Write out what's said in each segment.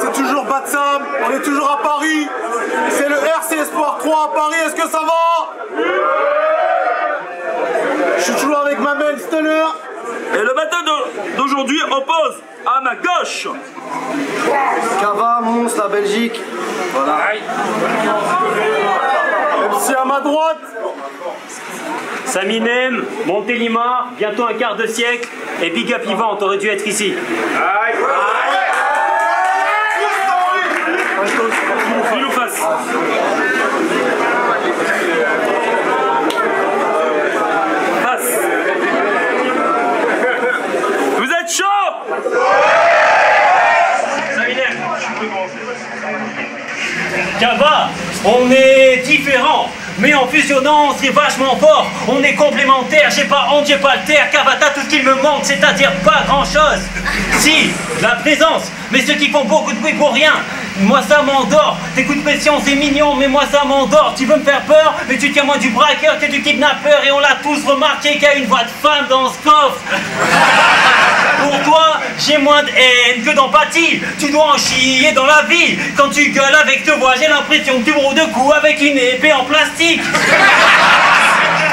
c'est toujours Bad Sam, on est toujours à Paris. C'est le RC Espoir 3 à Paris, est-ce que ça va? Je suis toujours avec ma belle Stunner. Et le battle d'aujourd'hui oppose à ma gauche Cava, Mons, la Belgique. Voilà. MC à ma droite. Saminem, Montélimar, bientôt un quart de siècle, et Big Up Yvan, t'aurais dû être ici. Pile ou face. Face. Vous êtes chaud? Saminem. Cava, on est différents. Mais en fusionnant, c'est vachement fort. On est complémentaires, j'ai pas honte, j'ai pas le terre. Cavata, tout ce qu'il me manque, c'est-à-dire pas grand-chose. Si, la présence, mais ceux qui font beaucoup de bruit pour rien. Moi ça m'endort, tes coups de pression c'est mignon, mais moi ça m'endort. Tu veux me faire peur, mais tu tiens moins du braqueur que du kidnappeur. Et on l'a tous remarqué qu'il y a une voix de femme dans ce coffre. Pour toi, j'ai moins de haine que d'empathie. Tu dois en chier dans la vie. Quand tu gueules avec ta voix, j'ai l'impression que tu brouilles de coups avec une épée en plastique.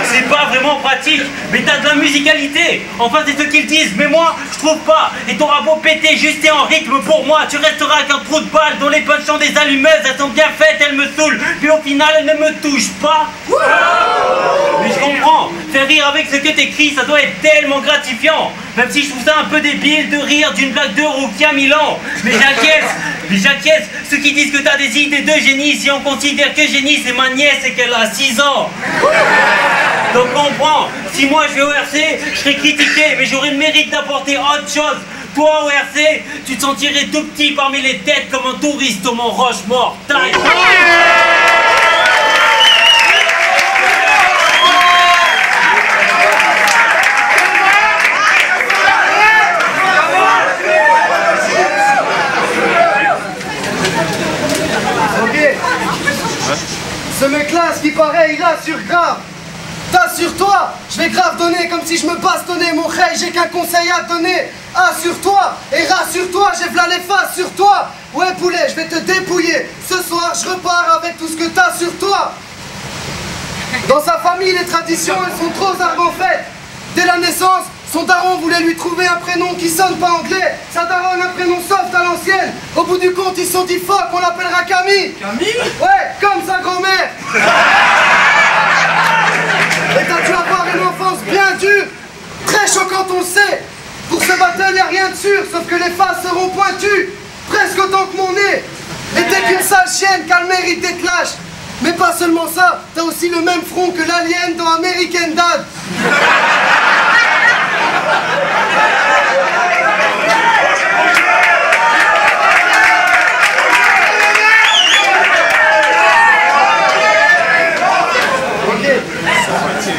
C'est pas vraiment pratique, mais t'as de la musicalité. Enfin, c'est ce qu'ils disent, mais moi, je trouve pas. Et t'auras beau péter juste et en rythme pour moi, tu resteras qu'un trou de balle dont les punchs sont des allumeuses. Elles sont bien faites, elles me saoulent, puis au final, elles ne me touchent pas. Mais je comprends, faire rire avec ce que t'écris, ça doit être tellement gratifiant. Même si je trouve ça un peu débile de rire d'une blague de roux qui a 1000 ans. Mais j'inquiète, ceux qui disent que t'as des idées de génie, si on considère que génie c'est ma nièce et qu'elle a 6 ans. Donc comprends, si moi je vais au RC, je serais critiqué, mais j'aurais le mérite d'apporter autre chose. Toi au RC, tu te sentirais tout petit parmi les têtes comme un touriste au Mont Rochemort. Ce mec-là, ce qui paraît, il rassure grave. Assure-toi, je vais grave donner comme si je me bastonnais. Mon rey, j'ai qu'un conseil à te donner. Assure-toi et rassure-toi, j'ai v'là les faces sur toi. Ouais poulet, je vais te dépouiller. Ce soir, je repars avec tout ce que t'as sur toi. Dans sa famille, les traditions, elles sont trop en fait. Dès la naissance, son daron voulait lui trouver un prénom qui sonne pas anglais. Sa daronne, un prénom soft à l'ancienne. Au bout du compte, ils se sont dit fuck, on l'appellera Camille. Camille? Ouais, comme sa grand-mère. Et t'as dû avoir une enfance bien dure, très choquante, on le sait. Pour ce battle, y'a rien de sûr, sauf que les faces seront pointues, presque autant que mon nez. Et t'es qu'une sale chienne, qu'elle mérite d'être lâche. Mais pas seulement ça, t'as aussi le même front que l'alien dans American Dad.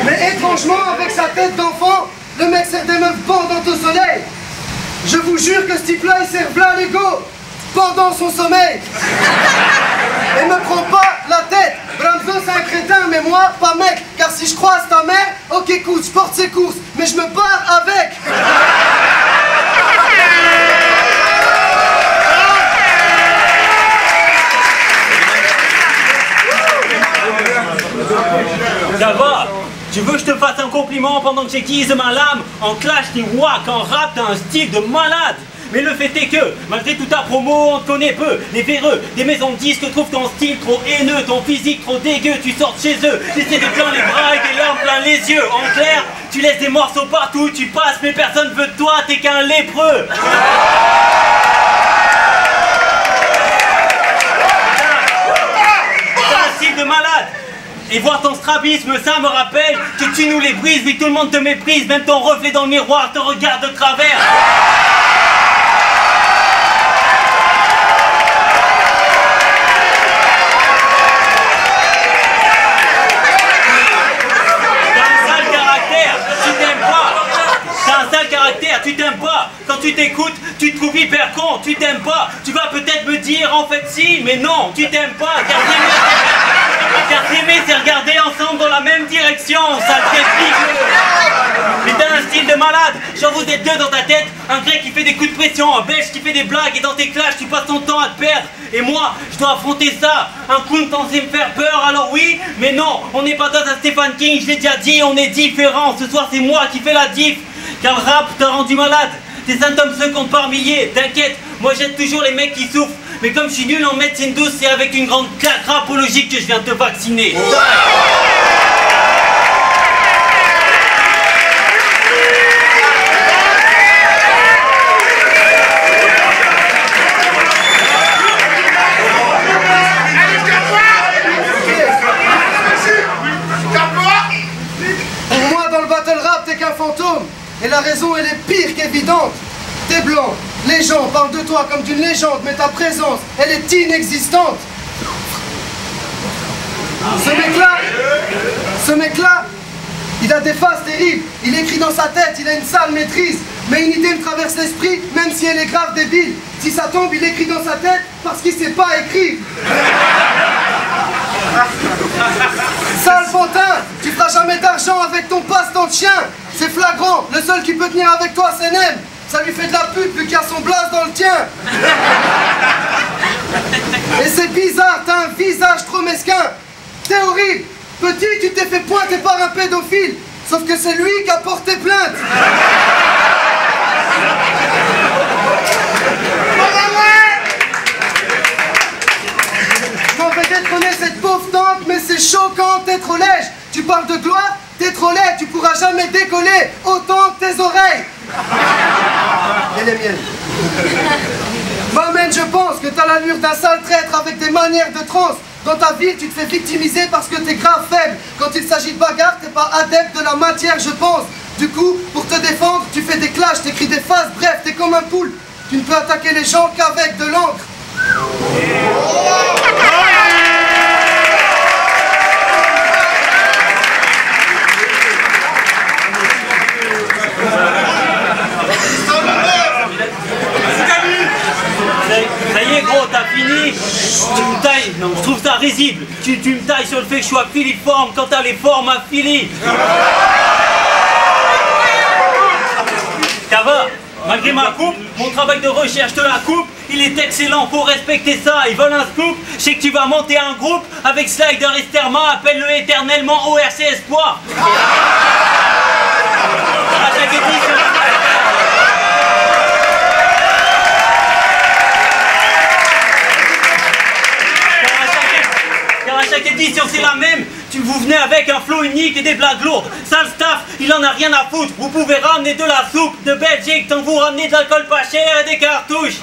Mais étrangement, avec sa tête d'enfant, le mec sert des meufs pendantes au soleil. Je vous jure que ce type-là, il sert plein l'ego pendant son sommeil. Et me prends pas la tête. Bramzo, c'est un crétin, mais moi, pas mec. Car si je croise ta mère, ok, écoute, je porte ses courses, mais je me barre avec. Ça va? Tu veux que je te fasse un compliment pendant que j'aiguise ma lame? En clash t'es wack, en rap t'as un style de malade. Mais le fait est que, malgré toute ta promo, on te connaît peu. Les véreux, des maisons de disques trouvent ton style trop haineux, ton physique trop dégueu, tu sors de chez eux, t'essaies de plein les bras et des larmes plein les yeux. En clair, tu laisses des morceaux partout, tu passes, mais personne veut de toi, t'es qu'un lépreux. T'as un style de malade. Et voir ton strabisme, ça me rappelle que tu nous les brises, oui tout le monde te méprise, même ton reflet dans le miroir te regarde de travers. Tu t'aimes pas, quand tu t'écoutes, tu te trouves hyper con, tu t'aimes pas, tu vas peut-être me dire en fait si, mais non, tu t'aimes pas, car t'es Car s'aimer, c'est regarder ensemble dans la même direction, ça le fait piquer. Mais t'as un style de malade, genre vous êtes deux dans ta tête, un grec qui fait des coups de pression, un belge qui fait des blagues et dans tes clashs tu passes ton temps à te perdre. Et moi, je dois affronter ça, un clown censé me faire peur, alors oui, mais non, on n'est pas dans un Stephen King, je l'ai déjà dit, on est différents, ce soir c'est moi qui fais la diff, car le rap t'a rendu malade, tes symptômes se comptent par milliers, t'inquiète, moi j'aide toujours les mecs qui souffrent, mais comme je suis nul en médecine douce, c'est avec une grande claque rapologique que je viens te vacciner. Et la raison elle est pire qu'évidente. T'es blanc, les gens parlent de toi comme d'une légende, mais ta présence, elle est inexistante. Ce mec-là, il a des phases terribles, il écrit dans sa tête, il a une sale maîtrise, mais une idée me traverse l'esprit, même si elle est grave débile. Si ça tombe, il écrit dans sa tête parce qu'il sait pas écrire. Sale pantin, tu feras jamais d'argent avec ton passe-temps de chien. C'est flagrant, le seul qui peut tenir avec toi c'est Nem. Ça lui fait de la pute vu qu'il y a son blaze dans le tien. Et c'est bizarre, t'as un visage trop mesquin. T'es horrible, petit tu t'es fait pointer par un pédophile. Sauf que c'est lui qui a porté plainte. Je m'en vais détrôner cette pauvre tante, mais c'est choquant, t'es trop lèche. Tu parles de gloire, t'es trop laid, tu pourras jamais décoller autant que tes oreilles. Et les miennes. Maman, je pense que t'as l'allure d'un sale traître avec des manières de trans. Dans ta ville, tu te fais victimiser parce que t'es grave faible. Quand il s'agit de bagarre, t'es pas adepte de la matière, je pense. Du coup, pour te défendre, tu fais des clashs, t'écris des phases, bref, t'es comme un poule. Tu ne peux attaquer les gens qu'avec de l'encre. Ça y est gros, t'as fini. Tu me tailles, non, je trouve ça risible. Tu me tailles sur le fait que je sois filiforme quand t'as les formes à Philly. Ça va, malgré ma coupe, mon travail de recherche de la coupe, il est excellent, faut respecter ça. Ils veulent un scoop, je sais que tu vas monter un groupe avec Slider et Sterma, appelle-le éternellement ORC Espoir. À chaque édition. À chaque édition c'est la même, vous venez avec un flow unique et des blagues lourdes. Sale staff, il en a rien à foutre. Vous pouvez ramener de la soupe de Belgique tant vous ramenez de l'alcool pas cher et des cartouches.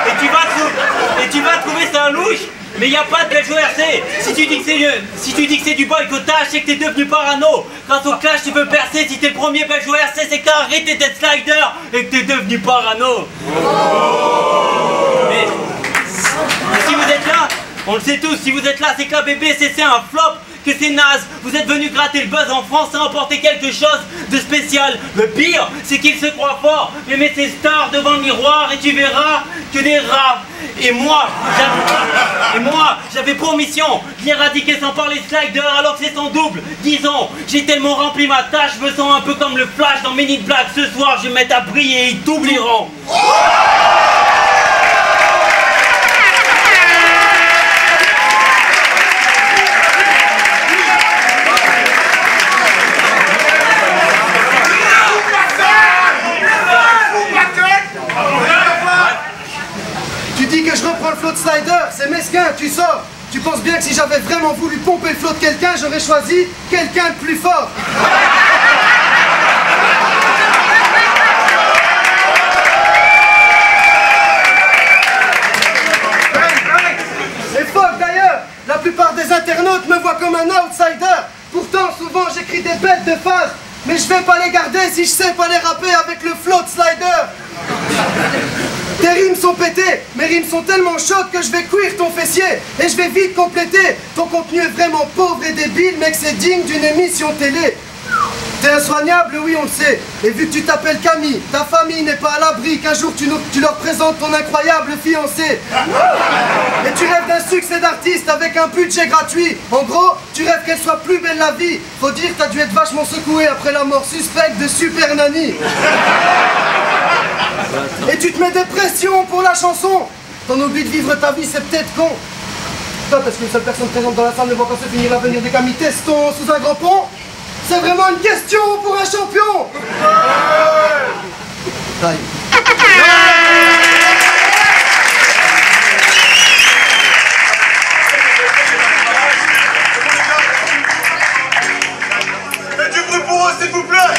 Et tu vas trouver ça louche, mais il n'y a pas de Belge ORC. Si tu dis que c'est du boycottage, c'est que t'es devenu parano. Grâce au clash tu peux percer, si t'es le premier Belge ORC, c'est que t'as arrêté d'être Slider et que t'es devenu parano. Si vous êtes là, on le sait tous, si vous êtes là, c'est que la BBC c'est un flop, que c'est naze. Vous êtes venu gratter le buzz en France et remporter quelque chose de spécial. Le pire, c'est qu'il se croit fort, mais mets ses stars devant le miroir et tu verras que des rats. Et moi, j'avais pour mission d'éradiquer sans parler Slider alors que c'est son double. Disons, j'ai tellement rempli ma tâche, je me sens un peu comme le Flash dans Men in Black. Ce soir, je vais me mettre à briller et ils t'oublieront. Slider, c'est mesquin, tu sors. Tu penses bien que si j'avais vraiment voulu pomper le flot de quelqu'un, j'aurais choisi quelqu'un de plus fort. Et fuck d'ailleurs, la plupart des internautes me voient comme un outsider. Pourtant, souvent j'écris des bêtes de phrases, mais je vais pas les garder si je sais pas les rapper avec le flow de Slider. Tes rimes sont pétées, mes rimes sont tellement chaudes que je vais cuire ton fessier et je vais vite compléter. Ton contenu est vraiment pauvre et débile, mais que c'est digne d'une émission télé. T'es insoignable, oui, on le sait. Et vu que tu t'appelles Camille, ta famille n'est pas à l'abri qu'un jour tu leur présentes ton incroyable fiancé. Et tu rêves d'un succès d'artiste avec un budget gratuit. En gros, tu rêves qu'elle soit plus belle la vie. Faut dire que t'as dû être vachement secoué après la mort suspecte de Super Nanny. Et tu te mets des pressions pour la chanson. T'en oublies de vivre ta vie, c'est peut-être con. Toi, parce qu'une seule personne présente dans la salle ne voit pas se finir l'avenir des Camille Teston sous un grand pont. C'est vraiment une question pour un champion. Taille. Faites du bruit pour eux, s'il vous plaît.